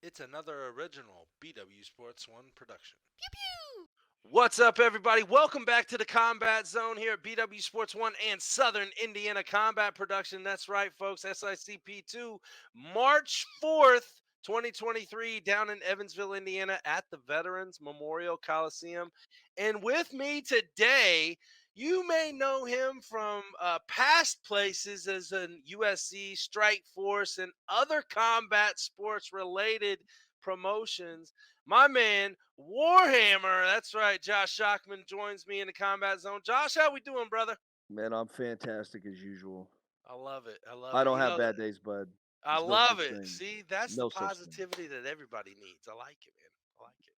It's another original BW Sports One production. Pew pew. What's up, everybody? Welcome back to the Combat Zone here at BW Sports One and Southern Indiana Combat Production. That's right, folks. SICP 2, March 4th, 2023, down in Evansville, Indiana at the Veterans Memorial Coliseum. And with me today, you may know him from past places as an USC Strike Force and other combat sports related promotions. My man, Warhammer. That's right. Josh Schockman joins me in the combat zone. Josh, how we doing, brother? Man, I'm fantastic as usual. I love it. I love I it. don't have bad days, bud. I There's no love such it. thing. See, that's the No such thing. positivity that everybody needs. I like it, man. I like it.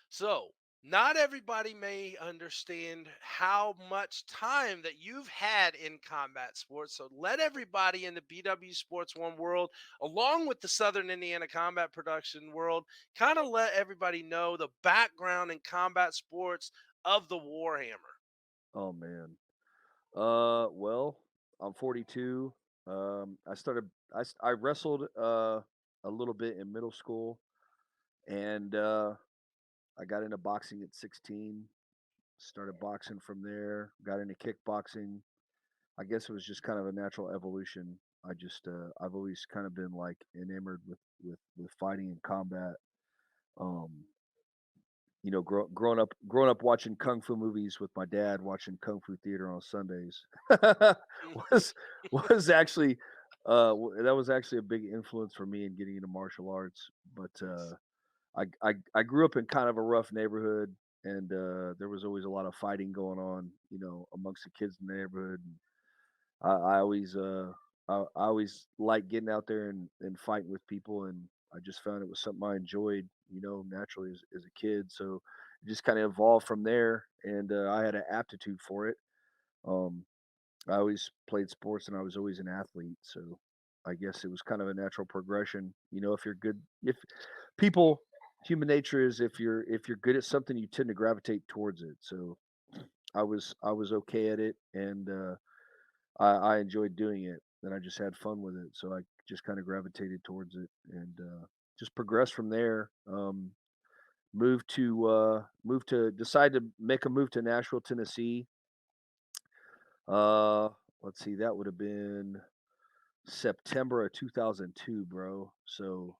So, not everybody may understand how much time that you've had in combat sports. So, let everybody in the BW Sports One world, along with the Southern Indiana combat production world, kind of let everybody know the background in combat sports of the Warhammer. Oh man. Well, I'm 42. I wrestled a little bit in middle school, and I got into boxing at 16. Started boxing from there. Got into kickboxing. I guess it was just kind of a natural evolution. I've always kind of been like enamored with fighting and combat. Um, growing up watching kung fu movies with my dad, watching kung fu theater on Sundays was was actually that was actually a big influence for me in getting into martial arts. But Nice. I grew up in kind of a rough neighborhood, and there was always a lot of fighting going on, amongst the kids in the neighborhood. And I always I always liked getting out there and fighting with people, and I just found it was something I enjoyed, naturally as a kid. So it just kind of evolved from there, and I had an aptitude for it. Um, I always played sports, and I was always an athlete. So I guess it was kind of a natural progression. If you're good, if people, human nature is if you're good at something, you tend to gravitate towards it. So I was okay at it, and I enjoyed doing it, and I just had fun with it. So I just kind of gravitated towards it, and just progressed from there. Moved to decide to make a move to Nashville, Tennessee. Uh, let's see, that would have been September of 2002, bro. So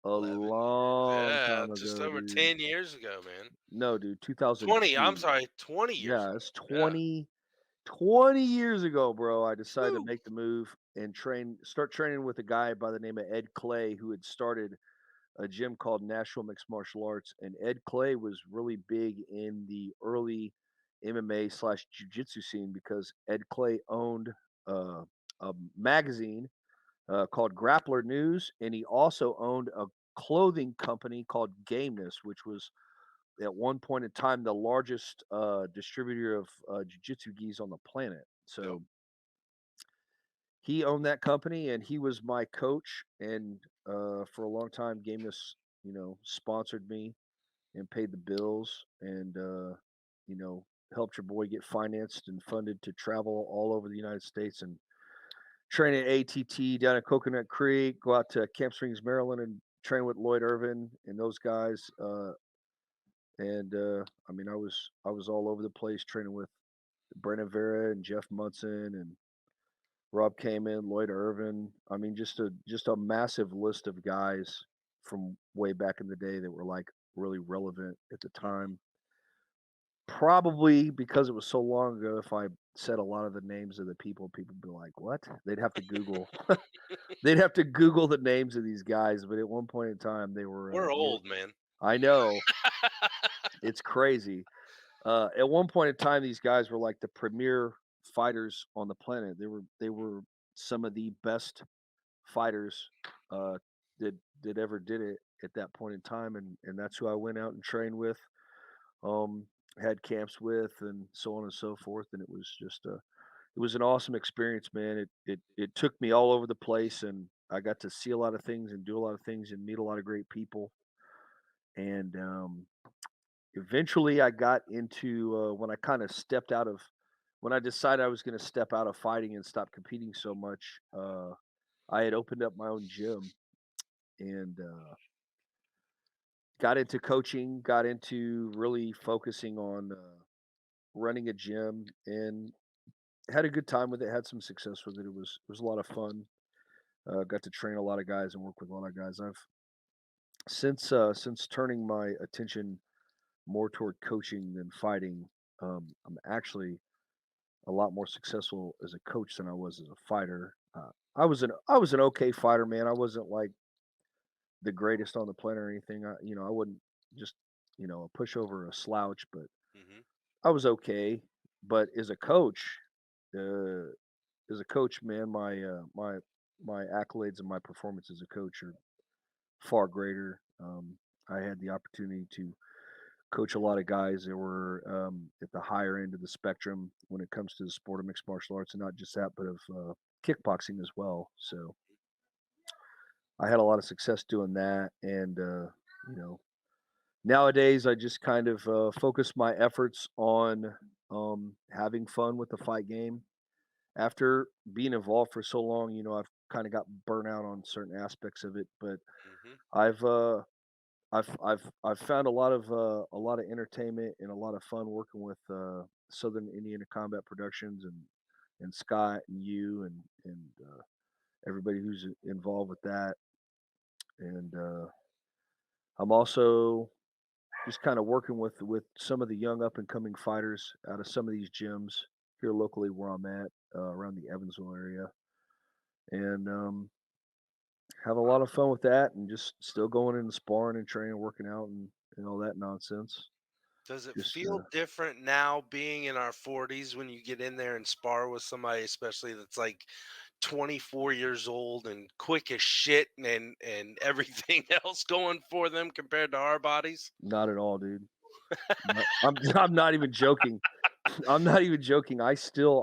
a 11 years. long Yeah, time just ago, over dude. 10 years ago, man. No, dude, 20, I'm 2002. sorry, 20 years Yeah, ago. it's Yeah. 20 years ago, bro. I decided to Woo. make the move and start training with a guy by the name of Ed Clay, who had started a gym called Nashville Mixed Martial Arts. And Ed Clay was really big in the early MMA / jiu-jitsu scene because Ed Clay owned uh, a magazine called Grappler News, and he also owned a clothing company called Gameness, which was at one point in time the largest distributor of jiu-jitsu gis on the planet. Yep. So he owned that company, and he was my coach. And for a long time, Gameness, sponsored me and paid the bills, and helped your boy get financed and funded to travel all over the United States and train at ATT down at Coconut Creek, go out to Camp Springs, Maryland, and train with Lloyd Irvin and those guys. And I mean, I was all over the place training with Brennan Vera and Jeff Munson and Rob Kamen, Lloyd Irvin. I mean, just a massive list of guys from way back in the day that were like really relevant at the Mhm. time. Probably because it was so long ago, if I said a lot of the names of the people would be like, "What?" They'd have to Google. They'd have to Google the names of these guys. But at one point in time, they were. We're old, man. I know, it's crazy. At one point in time, these guys were like the premier fighters on the planet. They were some of the best fighters uh, that ever did it at that point in time, and that's who I went out and trained with, um, had camps with, and so on and so forth. And it was an awesome experience, man. It took me all over the place, and I got to see a lot of things and do a lot of things and meet a lot of great people. And eventually, I got into when I kind of stepped out of when I decided I was going to step out of fighting and stop competing so much. I had opened up my own gym, and got into coaching, got into really focusing on running a gym, and had a good time with it. Had some success with it. It was a lot of fun. Got to train a lot of guys and work with a lot of guys. I've since turning my attention more toward coaching than fighting. I'm actually a lot more successful as a coach than I was as a fighter. I was an okay fighter, man. I wasn't like the greatest on the planet or anything. I wouldn't just a pushover, a slouch, but Hmm. I was okay. But uh, as a coach, man, my accolades and my performance as a coach are far greater. I had the opportunity to coach a lot of guys that were at the higher end of the spectrum when it comes to the sport of mixed martial arts, and not just that, but of kickboxing as well. So I had a lot of success doing that, and you know, nowadays I just kind of focus my efforts on having fun with the fight game. After being involved for so long, I've kind of got burnt out on certain aspects of it, but Hmm. I've uh, I've found a lot of entertainment and a lot of fun working with Southern Indiana Combat Productions and Scott and you and everybody who's involved with that. And I'm also just kind of working with some of the young up and coming fighters out of some of these gyms here locally where I'm at, around the Evansville area, and have a lot of fun with that, and just still going in and sparring and training, working out, and all that nonsense. Does it Just feel different now being in our 40s when you get in there and spar with somebody, especially that's like 24 years old and quick as shit and everything else going for them compared to our bodies? Not at all, dude. I'm not even joking. I'm not even joking. I still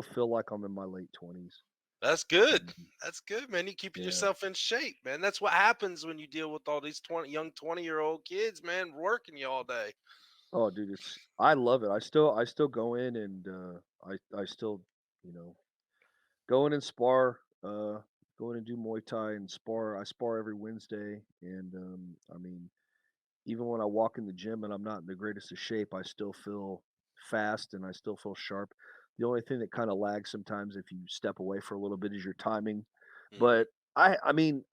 feel like I'm in my late 20s. That's good. That's good, man. You keeping Yeah. yourself in shape, man. That's what happens when you deal with all these 20-year-old kids, man, working you all day. Oh, dude, I love it. I still go in and I still, you know, go in and spar, go in and do Muay Thai and spar. I spar every Wednesday, and I mean, even when I walk in the gym and I'm not in the greatest of shape, I still feel fast and I still feel sharp. The only thing that kind of lags sometimes if you step away for a little bit is your timing. Hmm. But I mean,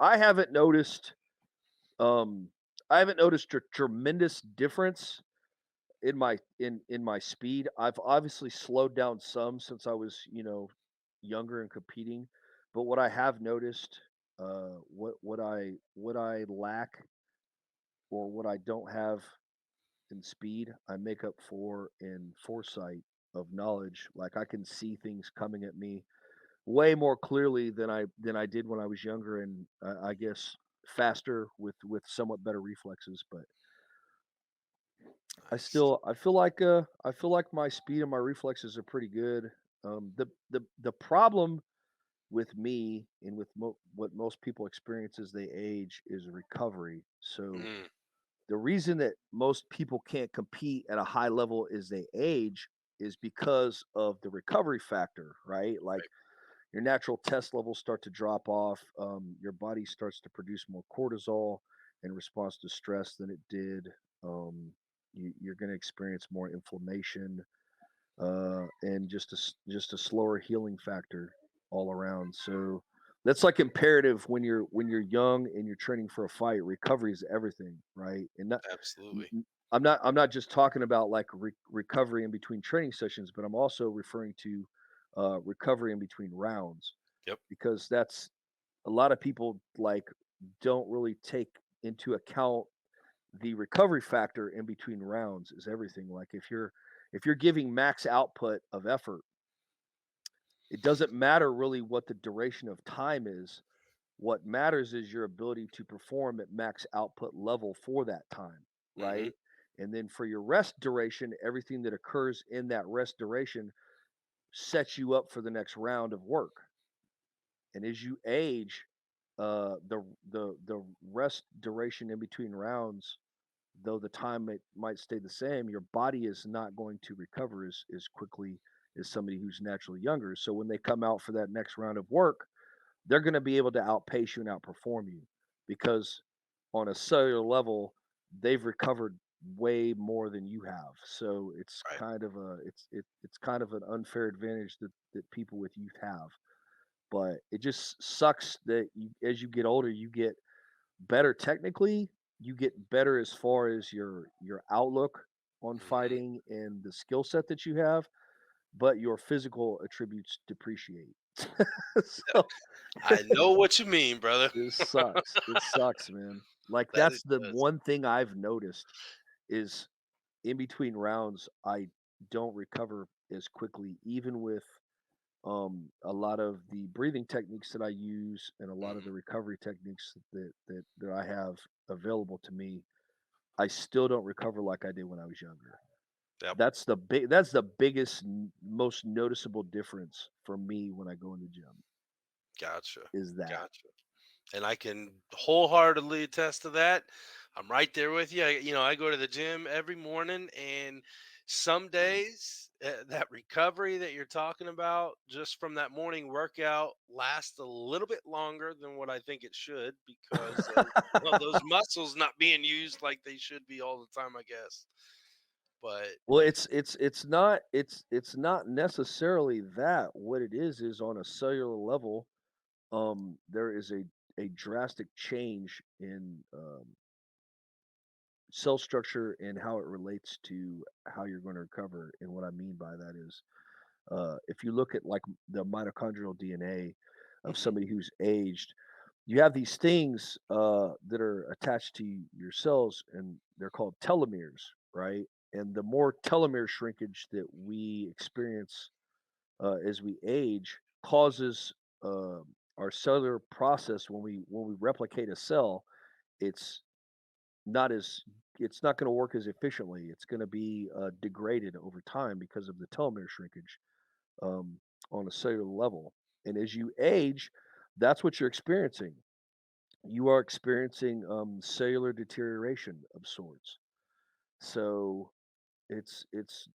um I haven't noticed a tremendous difference in my speed. I've obviously slowed down some since I was, younger and competing. But what I have noticed, what I lack or what I don't have in speed, I make up for in foresight of knowledge. Like I can see things coming at me way more clearly than I did when I was younger, and I guess faster with somewhat better reflexes. But Nice. I feel like my speed and my reflexes are pretty good. The problem with me and with what most people experience as they age is recovery. So Mm, the reason that most people can't compete at a high level as they age is because of the recovery factor, right? Like right. your natural test levels start to drop off. Your body starts to produce more cortisol in response to stress than it did. Um, you're going to experience more inflammation, and just a slower healing factor all around. So that's like imperative when you're young and you're training for a fight. Recovery is everything, right? And n- Absolutely. n- I'm not just talking about like recovery in between training sessions, but I'm also referring to recovery in between rounds, Yep. because that's a lot of people like don't really take into account the recovery factor in between rounds is everything. Like if you're giving max output of effort, it doesn't matter really what the duration of time is. What matters is your ability to perform at max output level for that time, Hmm. right? And then for your rest duration, everything that occurs in that rest duration sets you up for the next round of work. And as you age, the rest duration in between rounds, though the time might stay the same, your body is not going to recover as quickly as somebody who's naturally younger. So when they come out for that next round of work, they're going to be able to outpace you and outperform you. because on a cellular level, they've recovered way more than you have. So it's Right. kind of it's kind of an unfair advantage that people with youth have. But it just sucks that as you get older, you get better technically, you get better as far as your outlook on Mhm. fighting and the skill set that you have, but your physical attributes depreciate. So I know what you mean, brother. it sucks. It sucks, man. Like That that's it the does. one thing I've noticed is in between rounds, I don't recover as quickly, even with a lot of the breathing techniques that I use and a lot of Mhm. the recovery techniques that I have available to me. I still don't recover like I did when I was younger. Yep. That's the biggest most noticeable difference for me when I go in the gym Gotcha. is that. Gotcha. And I can wholeheartedly attest to that. I'm right there with you. I go to the gym every morning, and some days that recovery that you're talking about, just from that morning workout, lasts a little bit longer than what I think it should because of those muscles not being used like they should be all the time, I guess. But Well, it's not necessarily that. What it is on a cellular level, there is a drastic change in cell structure and how it relates to how you're going to recover. And what I mean by that is, if you look at like the mitochondrial DNA of mhm, somebody who's aged, you have these things that are attached to your cells, and they're called telomeres, right? And the more telomere shrinkage that we experience as we age causes uh, our cellular process when we replicate a cell, it's not as it's not going to work as efficiently. It's going to be degraded over time because of the telomere shrinkage um, on a cellular level. And as you age, that's what you're experiencing. You are experiencing cellular deterioration of sorts. So it's it's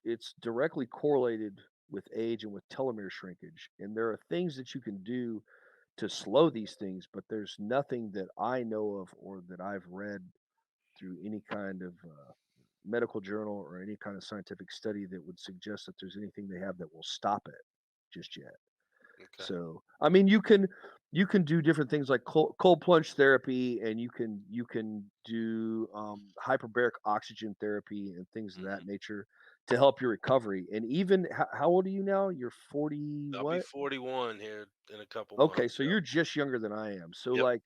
it's directly correlated with age and with telomere shrinkage. And there are things that you can do to slow these things, but there's nothing that I know of or that I've read through any kind of medical journal or any kind of scientific study that would suggest that there's anything they have that will stop it just yet. okay, So, I mean, you can do different things like cold plunge therapy, and you can do hyperbaric oxygen therapy and things of mhm. that nature to help your recovery. And even how old are you now? You're 40 I'll be what? 41 here in a couple Okay, months. so Yep. you're just younger than I am. So Yep. like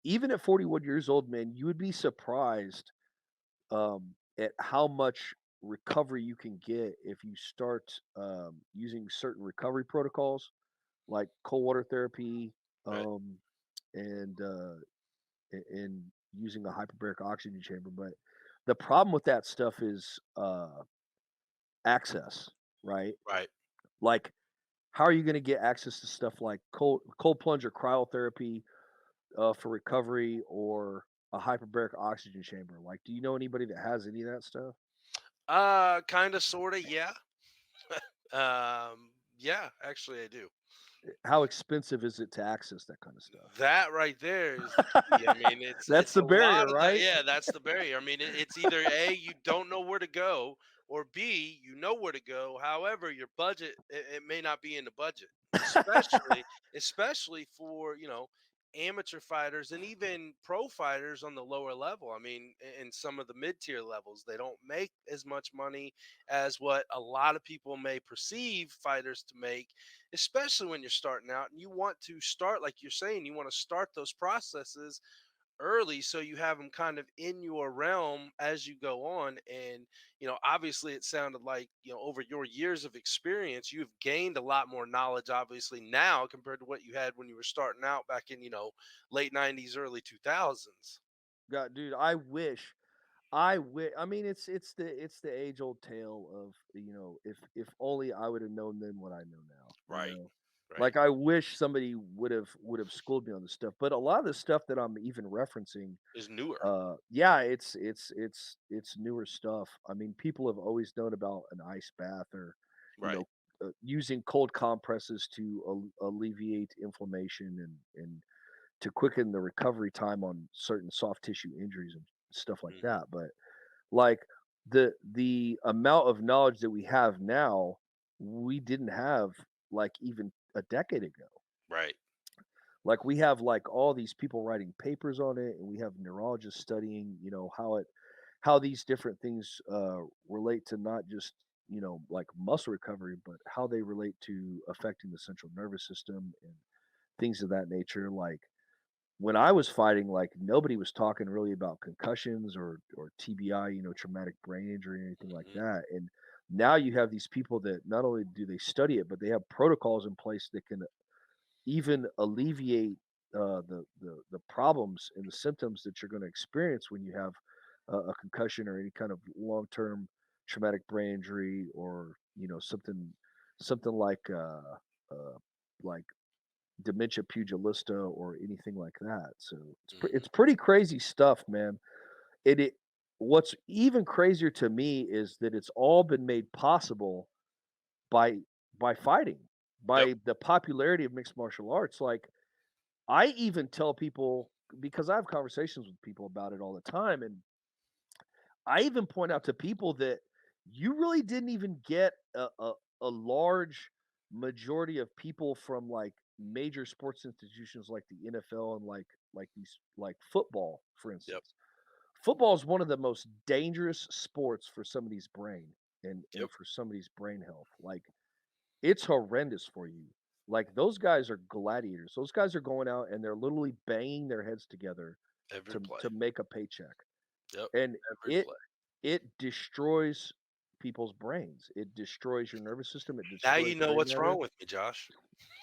even at 41 years old, man, you would be surprised at how much recovery you can get if you start using certain recovery protocols like cold water therapy, Right. um, and and using a hyperbaric oxygen chamber. But the problem with that stuff is access, right? Right. Like, how are you going to get access to stuff like cold plunge or cryotherapy for recovery, or a hyperbaric oxygen chamber? Like, do you know anybody that has any of that stuff? Kind of, sort of, yeah. Yeah, actually, I do. How expensive is it to access that kind of stuff? That right there is the key. I mean, it's That's it's the a lot barrier, of that. right? Yeah, that's the barrier. I mean, it's either A, you don't know where to go, or B, you know where to go. However, your budget, it may not be in the budget, especially for, amateur fighters and even pro fighters on the lower level. I mean, in some of the mid-tier levels, they don't make as much money as what a lot of people may perceive fighters to make, especially when you're starting out and you want to start, like you're saying, you want to start those processes early so you have them kind of in your realm as you go on. And obviously it sounded like, over your years of experience, you've gained a lot more knowledge obviously now compared to what you had when you were starting out back in, late 90s, early 2000s. God, dude, I mean, it's the age old tale of if only I would have known then what I know now. Right. Right. Like I wish somebody would have schooled me on this stuff. But a lot of the stuff that I'm even referencing, Is newer. yeah, it's newer stuff. I mean, people have always known about an ice bath or you Right. know using cold compresses to alleviate inflammation and to quicken the recovery time on certain soft tissue injuries and stuff like Mm-hmm. that. But like the amount of knowledge that we have now, we didn't have like even a decade ago. Right. Like we have like all these people writing papers on it, and we have neurologists studying, how these different things relate to not just like muscle recovery, but how they relate to affecting the central nervous system and things of that nature. Like when I was fighting, like nobody was talking really about concussions or TBI, traumatic brain injury or anything like Mm-hmm. that. And now you have these people that not only do they study it, but they have protocols in place that can even alleviate the problems and the symptoms that you're going to experience when you have a concussion or any kind of long term traumatic brain injury, or something like dementia pugilista or anything like that. So Mm-hmm. it's pretty crazy stuff, man. It what's even crazier to me is that it's all been made possible by fighting, Yep. by the popularity of mixed martial arts. Like I even tell people, because I have conversations with people about it all the time, and I even point out to people that you really didn't even get a large majority of people from like major sports institutions like the NFL and like these like football, for Yep. instance. Football is one of the most dangerous sports for somebody's brain Yep. and for somebody's brain health. Like it's horrendous for you. Like those guys are gladiators. Those guys are going out and they're literally banging their heads together Every to play. make a paycheck. Yep. And Every it play. it destroys people's brains. It destroys your nervous system. It Now destroys you know brain what's matter. wrong with me, Josh.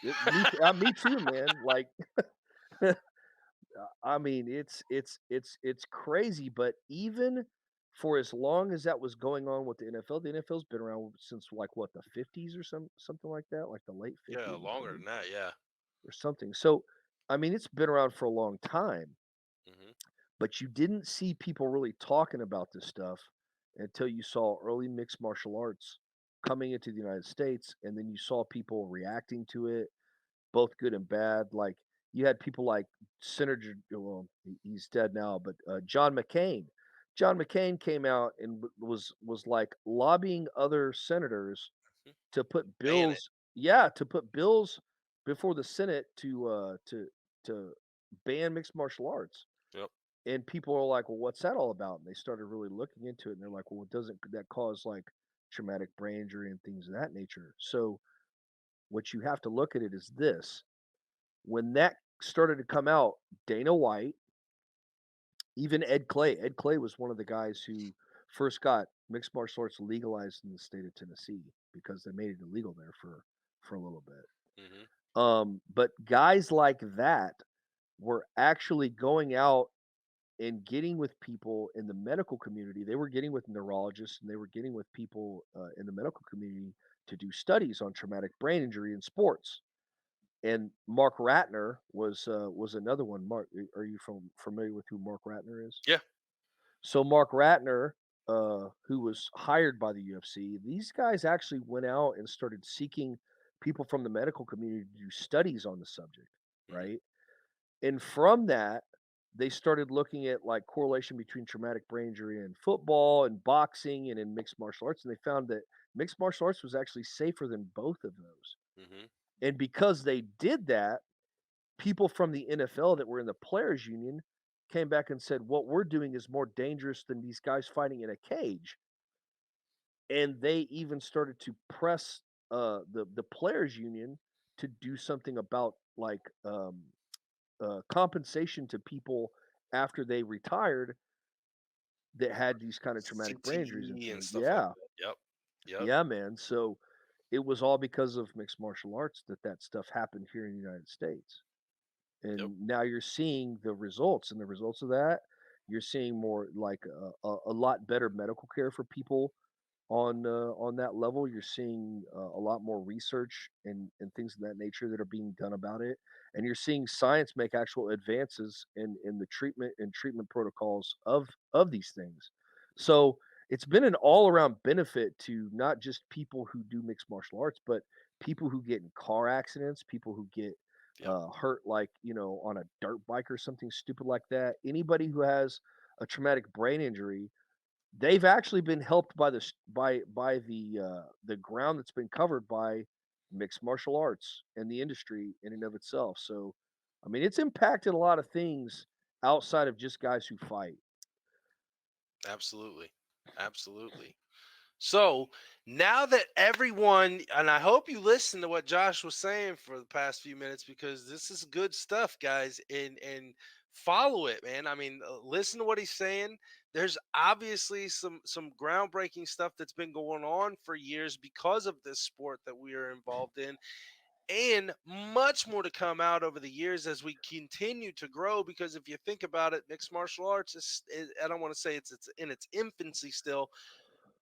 Me too, man. Like, I mean, it's crazy. But even for as long as that was going on with the NFL's been around since like what, the 50s or something like that, like the late Yeah, 50s longer than that. Yeah. or something. So, I mean, it's been around for a long time, Mm-hmm. but you didn't see people really talking about this stuff until you saw early mixed martial arts coming into the United States, and then you saw people reacting to it, both good and bad. Like you had people like Senator, well, he's dead now, but John McCain. John McCain came out and was like lobbying other senators to put Ban it. bills, yeah, to put bills before the Senate to ban mixed martial arts. Yep. And people are like, "Well, what's that all about?" And they started really looking into it, and they're like, "Well, doesn't that cause like traumatic brain injury and things of that nature?" So what you have to look at it is this: when that started to come out, Dana White, even Ed Clay. Ed Clay was one of the guys who first got mixed martial arts legalized in the state of Tennessee because they made it illegal there for a little bit. Mm-hmm. But guys like that were actually going out and getting with people in the medical community. They were getting with neurologists and they were getting with people in the medical community to do studies on traumatic brain injury in sports. And Mark Ratner was another one. Mark, are you familiar with who Mark Ratner is? Yeah. So Mark Ratner, who was hired by the UFC, these guys actually went out and started seeking people from the medical community to do studies on the subject, Mm-hmm. right? And from that, they started looking at like correlation between traumatic brain injury in football and boxing and in mixed martial arts, and they found that mixed martial arts was actually safer than both of those. Mm-hmm. And because they did that, people from the NFL that were in the players union came back and said, what we're doing is more dangerous than these guys fighting in a cage. And they even started to press the players union to do something about like compensation to people after they retired that had these kind of traumatic brain injuries and CTE and things. stuff like Yeah, that. Yep. Yep. yeah, man. So it was all because of mixed martial arts that stuff happened here in the United States. Yep. And now you're seeing the results, and the results of that, you're seeing more like a lot better medical care for people on that level. You're seeing a lot more research and things of that nature that are being done about it, and you're seeing science make actual advances in the treatment and treatment protocols of these things. Mm-hmm. So it's been an all around benefit to not just people who do mixed martial arts, but people who get in car accidents, people who get Yep. hurt, like, on a dirt bike or something stupid like that. Anybody who has a traumatic brain injury, they've actually been helped by the ground that's been covered by mixed martial arts and the industry in and of itself. So, I mean, it's impacted a lot of things outside of just guys who fight. Absolutely. Absolutely. So now that everyone, and I hope you listened to what Josh was saying for the past few minutes, because this is good stuff, guys, and follow it, man. I mean, listen to what he's saying. There's obviously some groundbreaking stuff that's been going on for years because of this sport that we are involved in, and much more to come out over the years as we continue to grow. Because if you think about it, mixed martial arts is I don't want to say it's in its infancy still,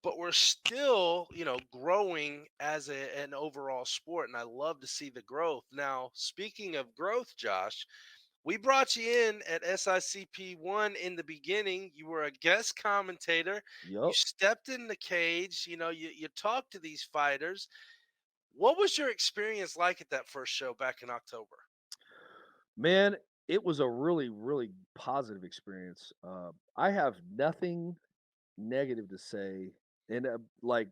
but we're still, growing as an overall sport, and I love to see the growth. Now, speaking of growth, Josh, we brought you in at SICP1 in the beginning. You were a guest commentator. You Yup. stepped in the cage. You talked to these fighters. What was your experience like at that first show back in October? Man, it was a really, really positive experience. I have nothing negative to say, and like,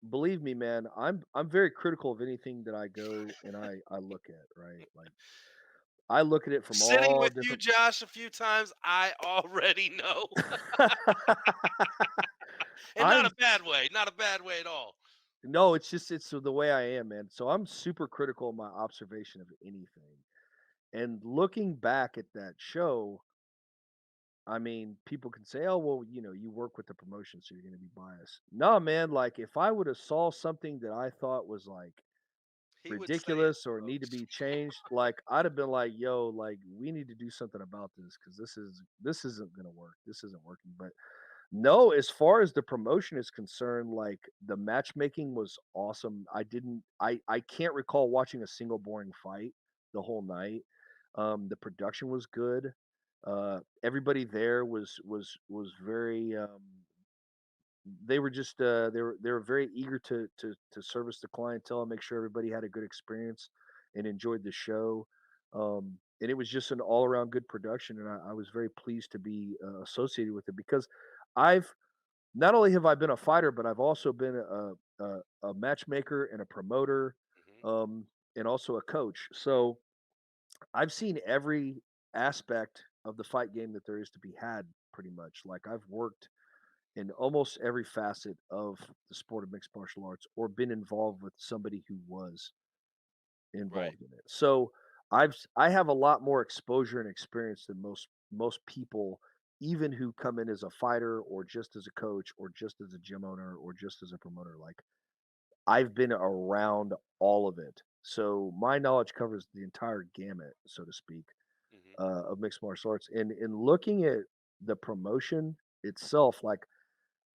believe me, man, I'm very critical of anything that I go and I look at. Right, like I look at it from Sitting all with you, different. Josh, a few times, I already know. And not I'm a bad way, not a bad way at all. No, it's just it's the way I am, man. So I'm super critical of my observation of anything. And looking back at that show, I mean, people can say, "Oh, well, you work with the promotion, so you're going to be biased." No, man. Like, if I would have saw something that I thought was like He would say it, ridiculous or need to folks. be changed, like I'd have been like, "Yo, like we need to do something about this because this isn't going to work. This isn't working." But no, as far as the promotion is concerned, like the matchmaking was awesome. I can't recall watching a single boring fight the whole night. The production was good. Everybody there was very they were just they were very eager to service the clientele and make sure everybody had a good experience and enjoyed the show. And it was just an all around good production, and I was very pleased to be associated with it because I've not only have I been a fighter, but I've also been a matchmaker and a promoter, Mhm. um, and also a coach. So I've seen every aspect of the fight game that there is to be had, pretty much. Like I've worked in almost every facet of the sport of mixed martial arts, or been involved with somebody who was Right. involved in it. So I have a lot more exposure and experience than most people, even who come in as a fighter or just as a coach or just as a gym owner or just as a promoter. Like I've been around all of it. So my knowledge covers the entire gamut, so to speak, Mhm. of mixed martial arts. And in looking at the promotion itself, like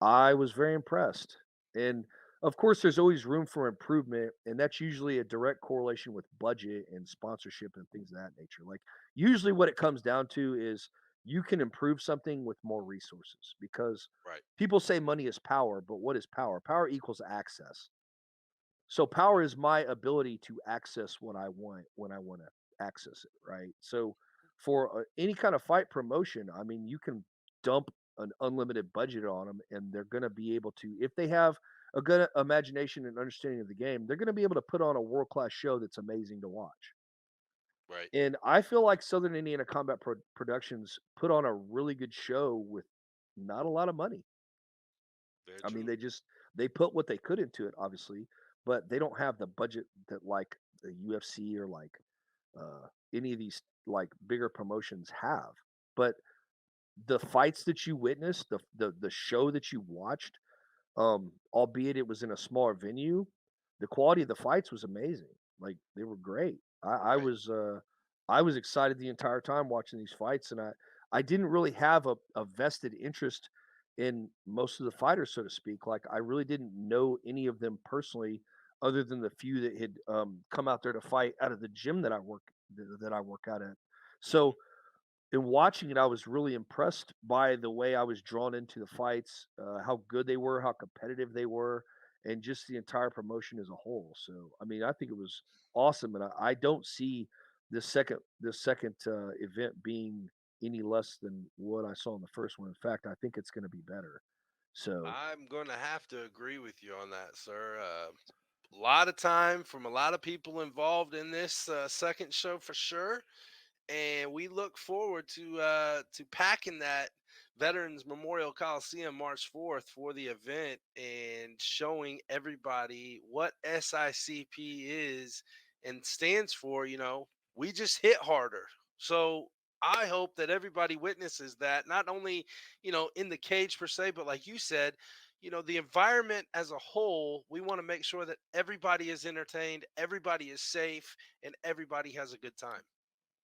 I was very impressed. And of course, there's always room for improvement. And that's usually a direct correlation with budget and sponsorship and things of that nature. Like, usually, what it comes down to is you can improve something with more resources because Right. people say money is power, but what is power? Power equals access. So power is my ability to access what I want when I want to access it, right? So for any kind of fight promotion, I mean, you can dump an unlimited budget on them, and they're going to be able to, if they have a good imagination and understanding of the game, they're going to be able to put on a world class show that's amazing to watch. Right. And I feel like Southern Indiana Combat Productions put on a really good show with not a lot of money. Very I mean, true. they put what they could into it, obviously, but they don't have the budget that like the UFC or like any of these like bigger promotions have. But the fights that you witnessed, the show that you watched, albeit it was in a smaller venue, the quality of the fights was amazing. Like they were great. Right. I was excited the entire time watching these fights, and I didn't really have a vested interest in most of the fighters, so to speak. Like I really didn't know any of them personally, other than the few that had come out there to fight out of the gym that I work out at. Mhm. So in watching it, I was really impressed by the way I was drawn into the fights, how good they were, how competitive they were, and just the entire promotion as a whole. So, I mean, I think it was awesome, and I don't see this second event being any less than what I saw in the first one. In fact, I think it's going to be better. So I'm going to have to agree with you on that, sir. A lot of time from a lot of people involved in this second show for sure, and we look forward to packing that Veterans Memorial Coliseum March 4th for the event and showing everybody what SICP is and stands for. We just hit harder. So I hope that everybody witnesses that, not only in the cage per se, but like you said, the environment as a whole. We want to make sure that everybody is entertained, everybody is safe, and everybody has a good time.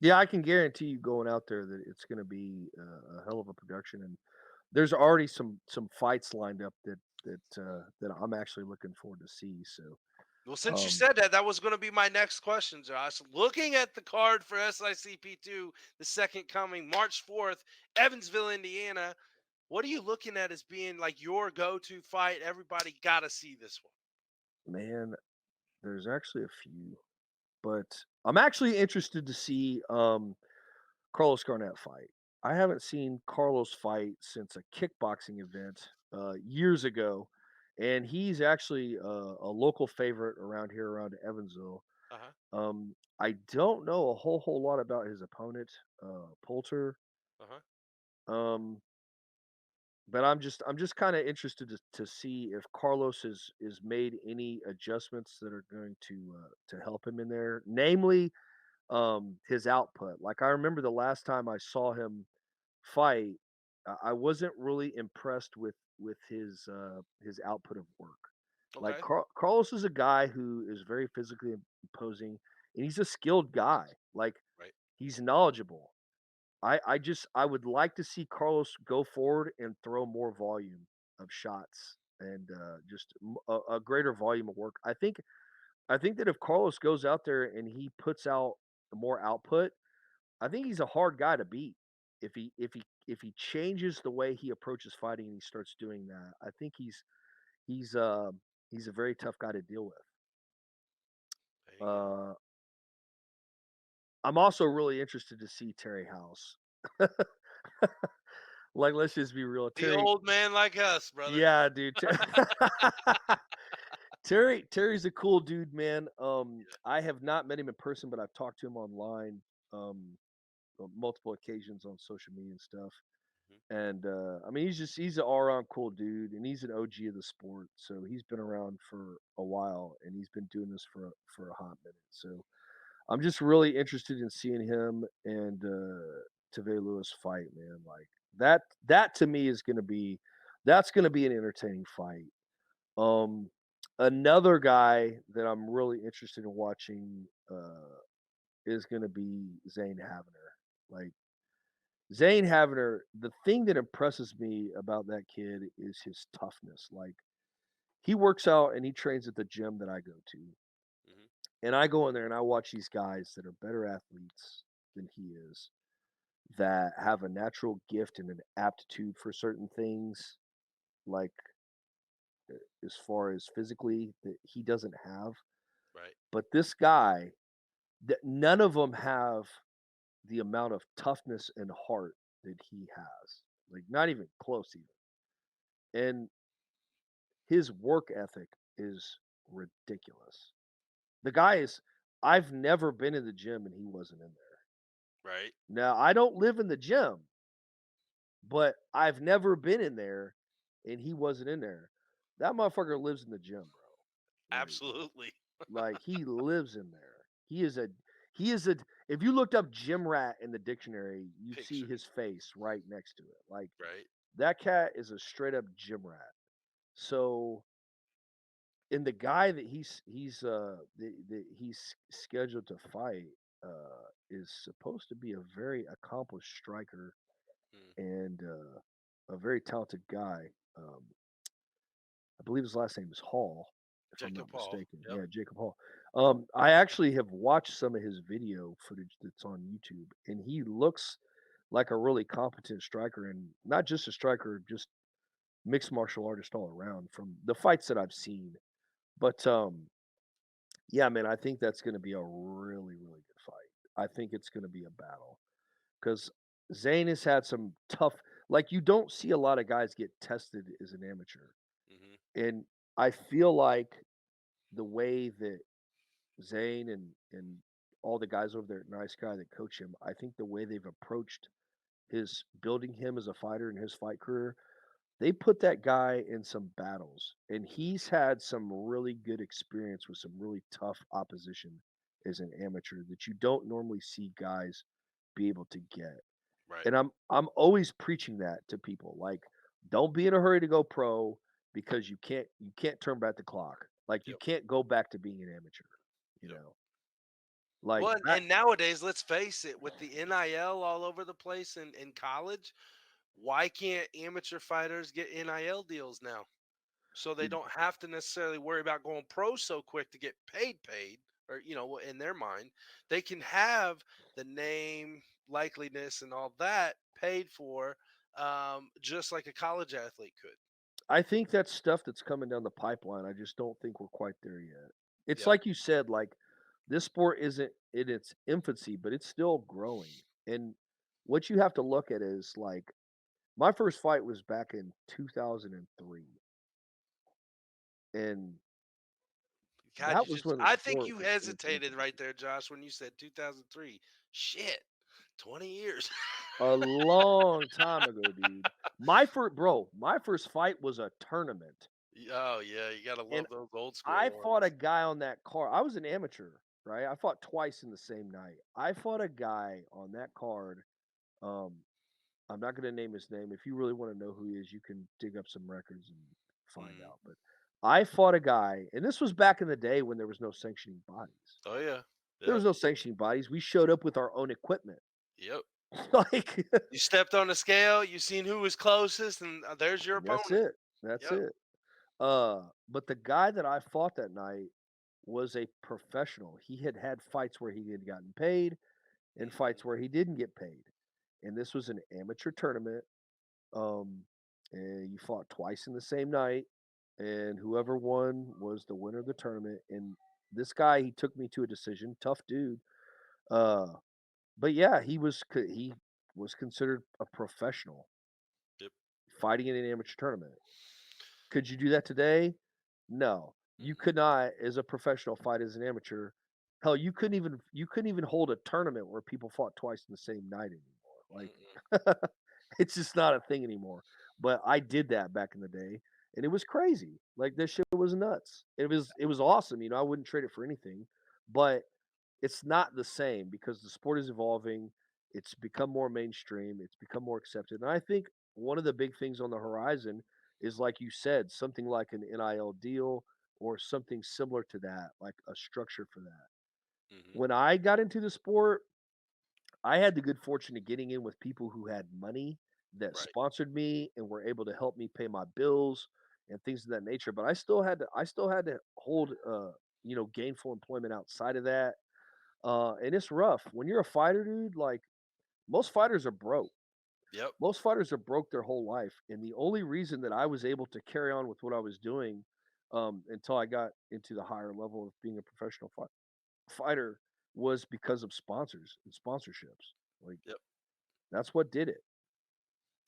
yeah, I can guarantee you going out there that it's going to be a hell of a production, and there's already some fights lined up that I'm actually looking forward to see. So Well, since you um, said that, that was going to be my next question, Josh. Looking at the card for SICP2, the second coming, March 4th, Evansville, Indiana, what are you looking at as being like your go to fight? Everybody got to see this one. man, there's actually a few, but I'm actually interested to see Carlos Garnett fight. I haven't seen Carlos fight since a kickboxing event years ago, and he's actually a local favorite around here, around Evansville. Uh huh. I don't know a whole lot about his opponent, Poulter, Uh huh. um, but I'm just kind of interested to see if Carlos is made any adjustments that are going to help him in there, namely his output. Like I remember the last time I saw him fight, I wasn't really impressed with his output of work. Like Okay. Carlos is a guy who is very physically imposing, and he's a skilled guy. Like Right. he's knowledgeable. I would like to see Carlos go forward and throw more volume of shots and just a greater volume of work. I think that if Carlos goes out there and he puts out more output, I think he's a hard guy to beat. If he changes the way he approaches fighting and he starts doing that, I think he's uh he's a very tough guy to deal with. There you go. Uh I'm also really interested to see Terry House. Like let's just be real. The Terry, old man like us, brother. yeah, dude. Terry's a cool dude, man. I have not met him in person, but I've talked to him online, um, on multiple occasions on social media and stuff. Mhm. And I mean, he's an all around cool dude, and he's an OG of the sport. So he's been around for a while, and he's been doing this for a hot minute. So I'm just really interested in seeing him and Tavay Lewis fight, man. Like that to me is that's gonna be an entertaining fight. Um, Another guy that I'm really interested in watching is gonna be Zane Havner. Like Zane Havner, the thing that impresses me about that kid is his toughness. Like he works out and he trains at the gym that I go to. Mhm. And I go in there and I watch these guys that are better athletes than he is, that have a natural gift and an aptitude for certain things, like as far as physically that he doesn't have. Right. But this guy, that none of them have the amount of toughness and heart that he has. Like not even close even. And his work ethic is ridiculous. The guy is I've never been in the gym and he wasn't in there. Right. Now, I don't live in the gym, but I've never been in there and he wasn't in there. That motherfucker lives in the gym, bro. Absolutely. Like he lives in there. He is a if you looked up gym rat in the dictionary, you'd see Picture. his face right next to it. Like Right. that cat is a straight up gym rat. So and the guy that he's scheduled to fight is supposed to be a very accomplished striker Mm. and a very talented guy. Um, I believe his last name is Hall, if I'm Jacob not Paul. mistaken. Yep. Yeah, Jacob Hall. I actually have watched some of his video footage that's on YouTube, and he looks like a really competent striker, and not just a striker, just mixed martial artist all around from the fights that I've seen. But yeah, man, I think that's going to be a really, really good fight. I think it's going to be a battle because Zane has had some tough. Like you don't see a lot of guys get tested as an amateur, Hmm. and I feel like the way that Zane and all the guys over there at Nice Guy that coach him, I think the way they've approached his building him as a fighter in his fight career, they put that guy in some battles, and he's had some really good experience with some really tough opposition as an amateur that you don't normally see guys be able to get. Right. And I'm always preaching that to people. Like, don't be in a hurry to go pro because you can't turn back the clock. Like you Yep. can't go back to being an amateur, you Yep. know. Like Well, and, that and nowadays, let's face it, with the NIL all over the place in college, why can't amateur fighters get NIL deals now? So they don't have to necessarily worry about going pro so quick to get paid, or in their mind, they can have the name, likeliness, and all that paid for, just like a college athlete could. I think that's stuff that's coming down the pipeline. I just don't think we're quite there yet. It's Yep. like you said, like this sport isn't in its infancy, but it's still growing. And what you have to look at is like my first fight was back in 2003, and God, that was when the I think sport you was in its hesitated infancy. right there, Josh, when you said 2003. Shit, 20 years. A long time ago, dude. My first fight was a tournament. Oh yeah, you gotta And love those old I school fought a ones. guy on that card. I was an amateur, right? I fought twice in the same night. I fought a guy on that card. Um, I'm not going to name his name. If you really want to know who he is, you can dig up some records and find Mm. out. But I fought a guy, and this was back in the day when there was no sanctioning bodies. Oh yeah. There Yep. was no sanctioning bodies. We showed up with our own equipment. Yep. Like You stepped on the scale, you seen who was closest, and there's your that's opponent. it. That's Yep. it. But the guy that I fought that night was a professional. He had had fights where he had gotten paid and Mhm. fights where he didn't get paid. And this was an amateur tournament. Um, and you fought twice in the same night, and whoever won was the winner of the tournament. And this guy, he took me to a decision. Tough dude. Uh, but yeah, he was considered a professional Yep. fighting in an amateur tournament. Could you do that today? No, you Mhm. could not as a professional fight as an amateur. Hell, you couldn't even hold a tournament where people fought twice in the same night anymore. Mm-mm. Like it's just not a thing anymore. But I did that back in the day and it was crazy. Like this shit was nuts. It was awesome, I wouldn't trade it for anything. But it's not the same because the sport is evolving. It's become more mainstream. It's become more accepted. And I think one of the big things on the horizon is, like you said, something like an NIL deal or something similar to that, like a structure for that. Mhm. When I got into the sport, I had the good fortune of getting in with people who had money that Right. sponsored me and were able to help me pay my bills and things of that nature. But I still had to hold gainful employment outside of that, and it's rough. When you're a fighter, dude, like most fighters are broke. Yep. Most fighters are broke their whole life. And the only reason that I was able to carry on with what I was doing until I got into the higher level of being a professional fighter was because of sponsors and sponsorships. Like Yep. that's what did it.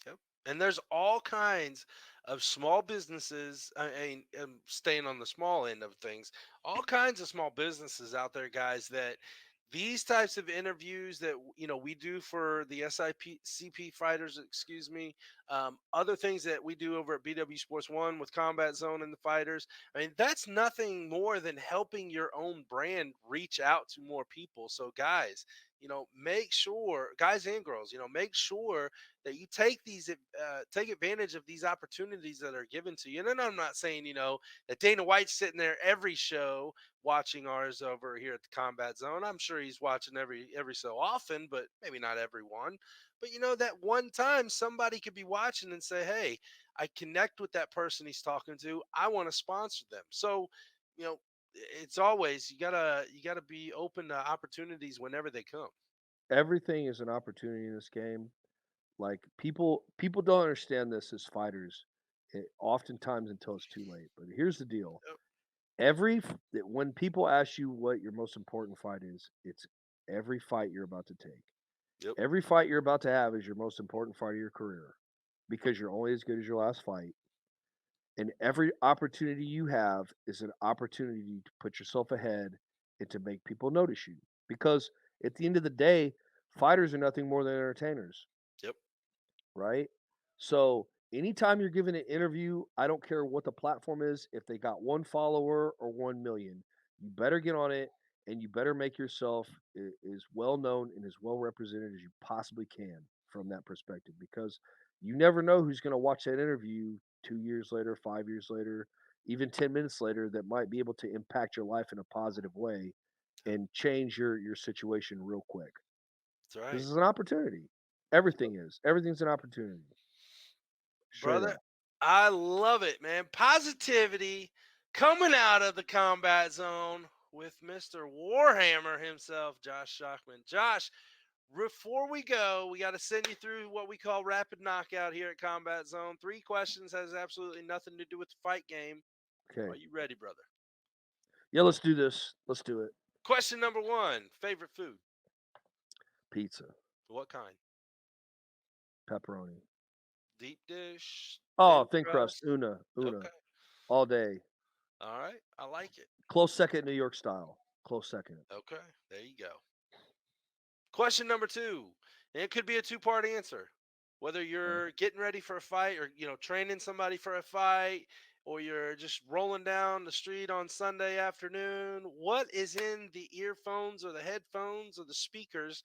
Yep. And there's all kinds of small businesses. I mean, staying on the small end of things, all kinds of small businesses out there, guys, that these types of interviews that we do for the SICP fighters, excuse me, other things that we do over at BW Sports One with Combat Zone and the fighters. I mean, that's nothing more than helping your own brand reach out to more people. So, guys, make sure, guys and girls, make sure that you take advantage of these opportunities that are given to you. And then I'm not saying that Dana White's sitting there every show watching ours over here at the Combat Zone. I'm sure he's watching every so often, but maybe not every one. But that one time somebody could be watching and say, "Hey, I connect with that person he's talking to. I want to sponsor them." So, you know, it's always you gotta be open to opportunities whenever they come. Everything is an opportunity in this game. Like people don't understand this as fighters, oftentimes until it's too late. But here's the deal: Yep. when people ask you what your most important fight is, it's every fight you're about to take. Yep. Every fight you're about to have is your most important fight of your career because you're only as good as your last fight. And every opportunity you have is an opportunity to put yourself ahead and to make people notice you. Because at the end of the day, fighters are nothing more than entertainers, Yep. right? So anytime you're giving an interview, I don't care what the platform is, if they got 1 follower or 1 million, you better get on it and you better make yourself as well known and as well represented as you possibly can from that perspective because you never know who's going to watch that interview 2 years later, 5 years later, even 10 minutes later that might be able to impact your life in a positive way Yep. and change your situation real quick. That's This right. is an opportunity. Everything's an opportunity. Straight Brother, up. I love it, man. Positivity coming out of the combat zone with Mr. Warhammer himself, Josh Schockman. Josh, before we go, we got to send you through what we call rapid knockout here at Combat Zone. 3 questions has absolutely nothing to do with the fight game. Okay. Are you ready, brother? Yeah, let's do this. Let's do it. Question number 1, favorite food? Pizza, What kind? pepperoni. Deep dish, Oh, thin thin crust. crust? Una. Okay. All day. All right. I like it. Close second, New York style. Close second. Okay. There you go. Question number 2. And it could be a 2-part answer. Whether you're getting ready for a fight or, training somebody for a fight or you're just rolling down the street on Sunday afternoon, what is in the earphones or the headphones or the speakers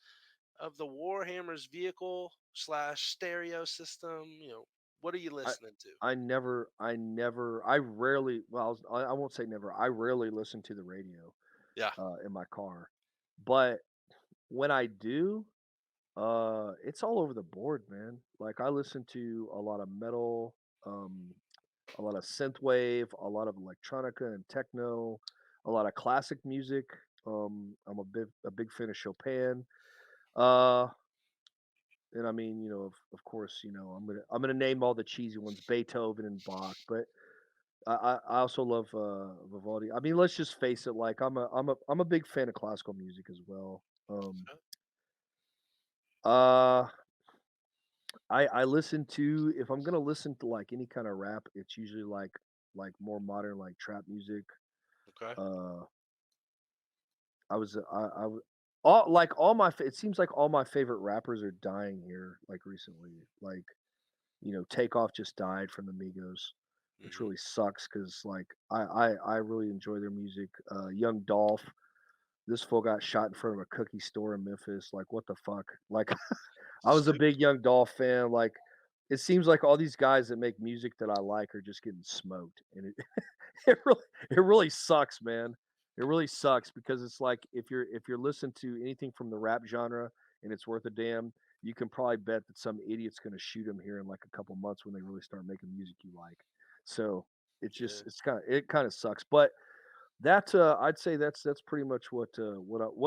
of the Warhammer's vehicle / stereo system? What are you I listening to? I rarely, well, I won't say never. I rarely listen to the radio Yeah. in my car. But when I do, it's all over the board, man. Like I listen to a lot of metal, a lot of synthwave, a lot of electronica and techno, a lot of classic music. I'm a big fan of Chopin. Uh, and I mean, of course, I'm gonna name all the cheesy ones, Beethoven and Bach, but I also love Vivaldi. I mean, let's just face it, like I'm a big fan of classical music as well. Uh, I listen to if I'm gonna listen to like any kind of rap, it's usually like more modern, like trap music. Okay. Uh, I was all like all my it seems like all my favorite rappers are dying here like recently. Like Takeoff just died from the Migos, which Hmm. really sucks because like I really enjoy their music. Young Dolph, this fool got shot in front of a cookie store in Memphis. Like what the fuck? Like I was a big Young Dolph fan. Like it seems like all these guys that make music that I like are just getting smoked, and it it really sucks, man. It really sucks because it's like if you're listening to anything from the rap genre and it's worth a damn, you can probably bet that some idiot's gonna shoot him here in like a couple months when they really start making music you like. So it's Yeah. just it kind of sucks. But that I'd say that's pretty much what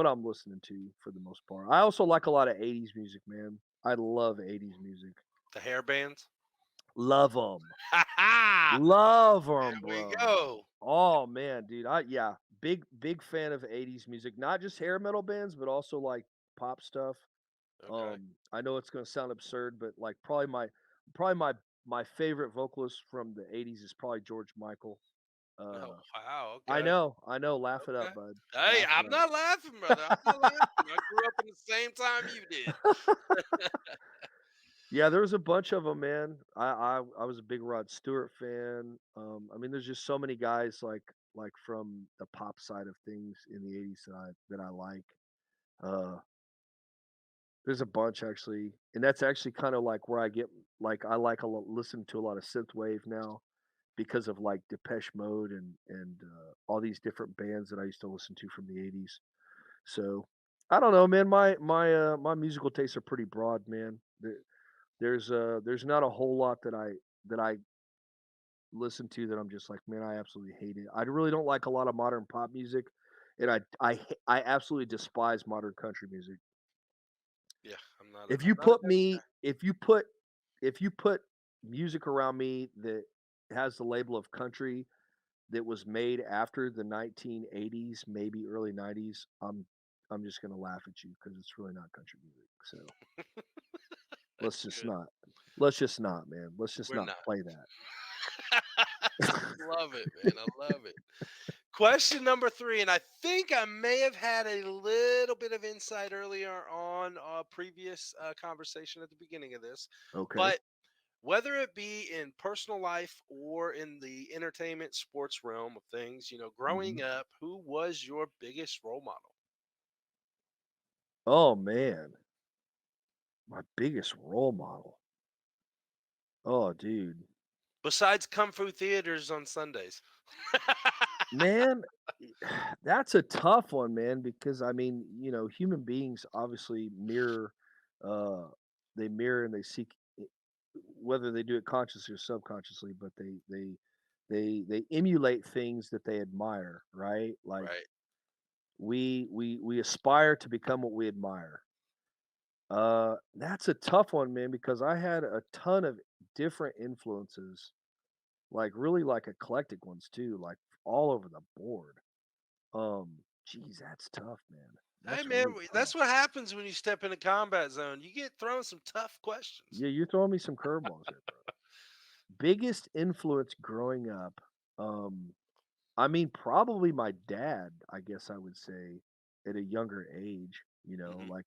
I'm listening to for the most part. I also like a lot of '80s music, man. I love '80s music. The hair bands. Love them. Ha ha! Love There them, we bro. go. Oh man, dude. Yeah, big fan of '80s music. Not just hair metal bands, but also like pop stuff. Okay. I know it's gonna sound absurd, but like probably my favorite vocalist from the '80s is probably George Michael. Oh, wow. I Okay. know, I know. Laugh it Okay. up, bud. Hey, Laugh I'm it not laughing, brother. I'm not laughing. I grew up in the same time you did. up. Yeah, there was a bunch of them, man. I was a big Rod Stewart fan. I mean, there's just so many guys like from the pop side of things in the '80s that I like. Uh, there's a bunch actually, and that's actually kind of like where I get like I like listen to a lot of synthwave now because of like Depeche Mode and all these different bands that I used to listen to from the '80s. So I don't know, man. My musical tastes are pretty broad, man. There's not a whole lot that I listen to that I'm just like, man, I absolutely hate it. I really don't like a lot of modern pop music, and I absolutely despise modern country music. Yeah, I'm not. If I'm you not a put big me, if you put music around me that has the label of country that was made after the 1980s, maybe early 90s, gonna laugh at you because it's really not country music. So That's good. let's just not, man. Let's just We're not not. play that. Love it, man. I love it. Question number 3, and I think I may have had a little bit of insight earlier on a previous conversation at the beginning of this, Okay. but whether it be in personal life or in the entertainment sports realm of things, Hmm. growing up, who was your biggest role model Oh man, my biggest role model. Oh, dude, besides Kung Fu theaters on Sundays? man, that's a tough one, man. Because I mean, human beings obviously mirror. Uh, they mirror and they seek, whether they do it consciously or subconsciously, but they emulate things that they admire, right? Like Right. we aspire to become what we admire. That's a tough one, man, because I had a ton of different influences, like really like eclectic ones too, like all over the board. Geez, that's tough, man. Hey, That's man, really tough. that's what happens when you step in a combat zone. You get thrown some tough questions. Yeah, you're throwing me some curveballs here, bro. Biggest influence growing up, um, I mean, probably my dad, I guess I would say, at a younger age, Hmm. like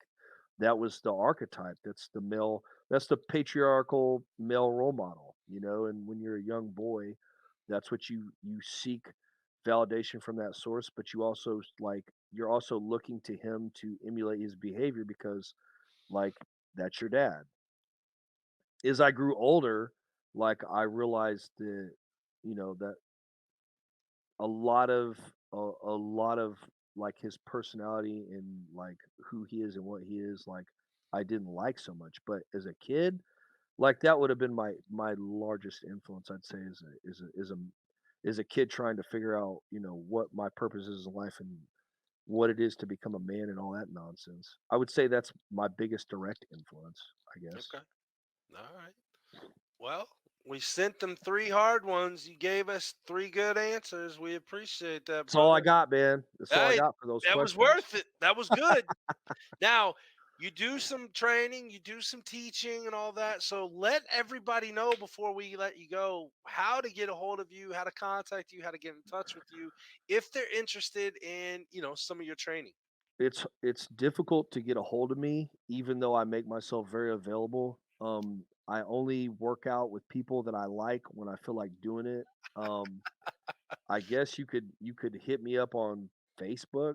that was the archetype. That's the patriarchal male role model, and when you're a young boy, that's what you seek validation from that source, but you're also looking to him to emulate his behavior because like that's your dad. As I grew older, like I realized that a lot of like his personality and like who he is and what he is like I didn't like so much. But as a kid, like that would have been my largest influence, I'd say, as a kid trying to figure out, what my purpose is in life and what it is to become a man and all that nonsense. I would say that's my biggest direct influence, I guess. Okay. All right. Well, we sent them 3 hard ones. You gave us 3 good answers. We appreciate that, That's all I brother. got, man. That's all I Hey, got for those that was questions. worth it. That was good. Now, you do some training, you do some teaching and all that. So let everybody know before we let you go how to get a hold of you, how to contact you, how to get in touch with you if they're interested in, some of your training. It's difficult to get a hold of me, even though I make myself very available. I only work out with people that I like when I feel like doing it. Um, I guess you could hit me up on Facebook.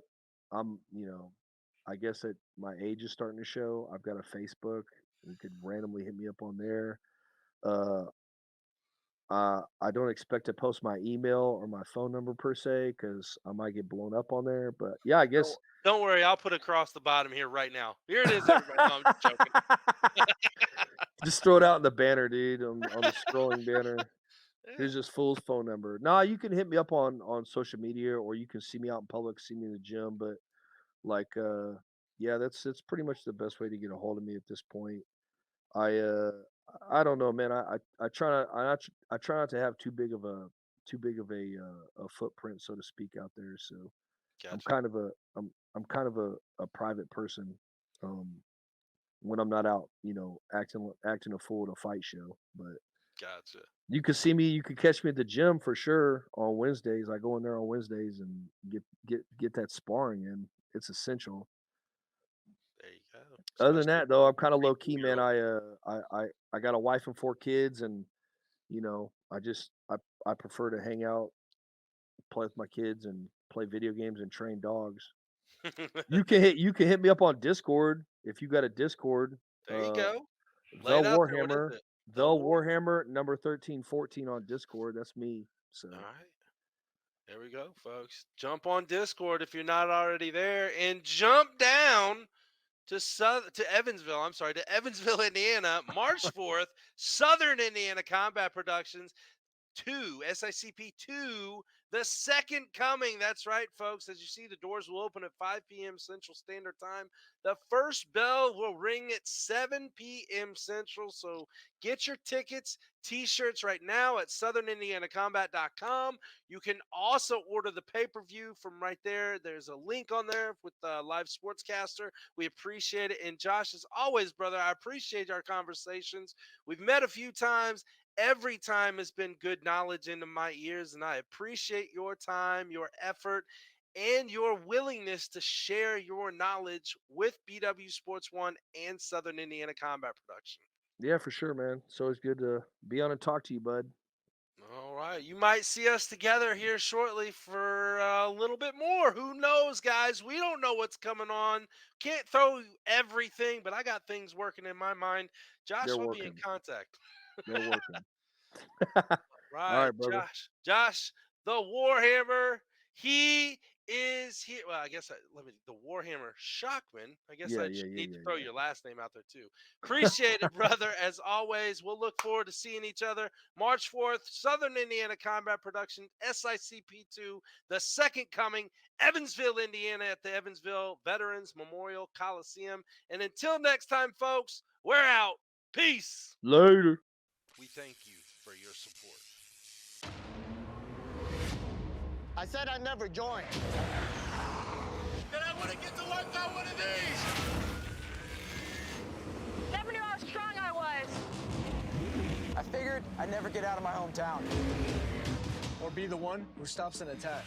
I guess that my age is starting to show. I've got a Facebook. You could randomly hit me up on there. Uh, I don't expect to post my email or my phone number per se because I might get blown up on there. But yeah, I Don't, guess. don't worry, I'll put it across the bottom here right now. Here it is, everybody. No, I'm just joking. Just throw it out in the banner, dude, on the scrolling banner. Yeah, Here's this fool's phone number. Nah, you can hit me up on social media, or you can see me out in public, see me in the gym. But like, yeah, that's pretty much the best way to get a hold of me at this point. I uh, I don't know, man. I try not I try not to have too big of a footprint, so to speak, out there. So I'm gotcha. kind of a I'm kind of a private person. Um, when I'm not out, acting a fool at a fight show. But Gotcha. you could catch me at the gym for sure on Wednesdays. I go in there on Wednesdays and get that sparring in. It's essential. There you go. Other than Especially that, though, I'm kind of three low key, man. 2-year-old. I got a wife and 4 kids, and I prefer to hang out, play with my kids, and play video games and train dogs. You can hit me up on Discord if you got a Discord. There you Uh, go. Lay The it out there. What is Warhammer, it? The The war. Warhammer number 1314 on Discord. That's me. All So right. There we go, folks. Jump on Discord if you're not already there, and jump down to Evansville. I'm sorry, to Evansville, Indiana, March 4th. Southern Indiana Combat Productions. 2, SICP 2, the second coming. That's right, folks. As you see, the doors will open at 5 p.m. Central Standard Time. The first bell will ring at 7 p.m. Central. So get your tickets, t-shirts right now at southernindianacombat.com. You can also order the pay-per-view from right there. There's a link on there with the live sportscaster. We appreciate it. And Josh, as always, brother, I appreciate our conversations. We've met a few times. Every time has been good knowledge into my ears, and I appreciate your time, your effort, and your willingness to share your knowledge with BW Sports One and Southern Indiana Combat Production. Yeah, for sure, man. It's always good to be on and talk to you, bud. All right. You might see us together here shortly for a little bit more. Who knows, guys? We don't know what's coming on. Can't throw everything, but I got things working in my mind. Josh They're will be in working. contact. They're working. All Right, right, brother. Josh, the Warhammer. He is here. Well, I guess the Warhammer Schockman. I guess I need to throw Yeah. your last name out there too. Appreciate it, brother. As always, we'll look forward to seeing each other March 4th, Southern Indiana Combat Production, SICP 2, the second coming, Evansville, Indiana, at the Evansville Veterans Memorial Coliseum. And until next time, folks, we're out. Peace. Later. We thank you for your support. I said I'd never join. Then I wouldn't get to work on one of these. Never knew how strong I was. I figured I'd never get out of my hometown. Or be the one who stops an attack.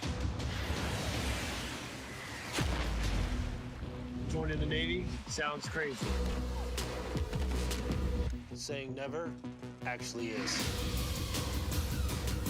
Joining the Navy sounds crazy. Saying never actually is.